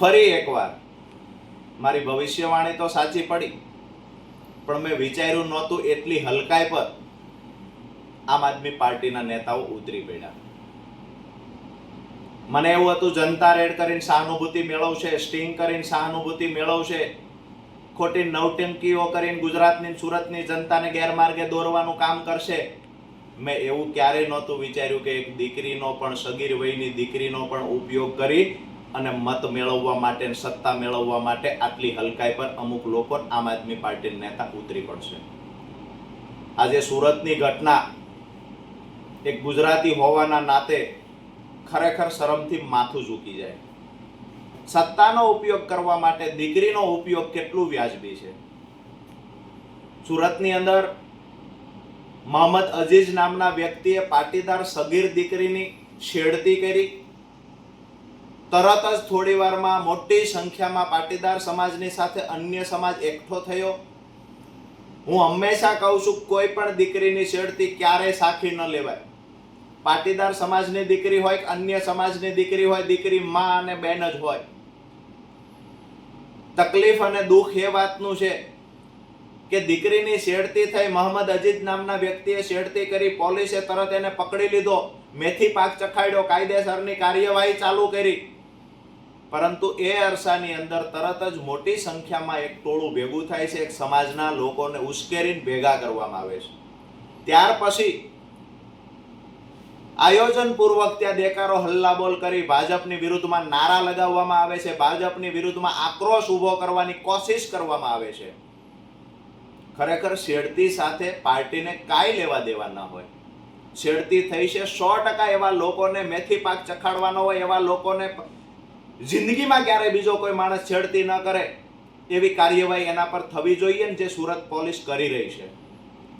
ફરી એકવાર મારી ભવિષ્યવાણી તો સાચી પડી, પણ મેં વિચાર્યું નહોતું એટલી હલકાઈ પર આમ આદમી પાર્ટીના નેતાઓ ઉતરી પડ્યા. મને એવું હતું જનતા રેડ કરીને સહાનુભૂતિ મેળવશે, સ્ટિંગ કરીને સહાનુભૂતિ મેળવશે, ખોટી નવટંકીઓ કરીને ગુજરાતની સુરતની જનતાને ગેરમાર્ગે દોરવાનું કામ કરશે. મેં એવું ક્યારેય નહોતું વિચાર્યું કે એક દીકરીનો પણ, સગીર વયની દીકરીનો પણ ઉપયોગ કરી અને મત મેળવવા માટે, સત્તા મેળવવા માટે આટલી હલકાઈ પર અમુક લોકો આમ આદમી પાર્ટીના નેતા ઉતરી પડશે. આજે સુરતની ઘટના એક ગુજરાતી હોવાના નાતે ખરેખર શરમથી માથું ઝૂકી જાય. સત્તાનો ઉપયોગ કરવા માટે દીકરીનો ઉપયોગ કેટલું વ્યાજબી છે? સુરતની અંદર મોહમ્મદ અઝીઝ નામના વ્યક્તિએ પાટીદાર સગીર દીકરીની છેડતી કરી. તરત જ થોડી વારમાં મોટી સંખ્યામાં પાટીદાર સમાજની સાથે અન્ય સમાજ એકઠો થયો. હું હંમેશા કહું છું, કોઈ પણ દીકરીની છેડતી ક્યારેય સાખી ન લેવાય. પાટીદાર સમાજની દીકરી હોય કે અન્ય સમાજની દીકરી હોય, દીકરી માં અને બેન જ હોય. તકલીફ અને દુઃખ એ વાતનું છે કે દીકરીની છેડતી થઈ, મોહમ્મદ અઝીઝ નામના વ્યક્તિએ છેડતી કરી, પોલીસે તરત એને પકડી લીધો, મેથી પાક ચખાડ્યો, કાયદેસરની કાર્યવાહી ચાલુ કરી. પરંતુ એ અરસાની અંદર તરત જ મોટી સંખ્યામાં એક ટોળું ભેગું થાય છે, એક સમાજના લોકોને ઉશ્કેરીને ભેગા કરવામાં આવે છે. ત્યાર પછી આયોજનપૂર્વક ત્યાં દેકારો હલ્લાબોલ કરી ભાજપની વિરુદ્ધમાં નારા લગાવવામાં આવે છે, ભાજપની વિરુદ્ધમાં આક્રોશ ઉભો કરવાની કોશિશ કરવામાં આવે છે. ખરેખર છેડતી સાથે પાર્ટીને કાંઈ લેવા દેવા ન હોય. છેડતી થઈ છે 100% એવા લોકોને મેથી પાક ચખાડવાનો હોય, એવા લોકોને જિંદગીમાં ક્યારેય બીજો કોઈ માણસ છેડતી ન કરે એવી કાર્યવાહી એના પર થવી જોઈએ ને, જે સુરત પોલીસ કરી રહી છે.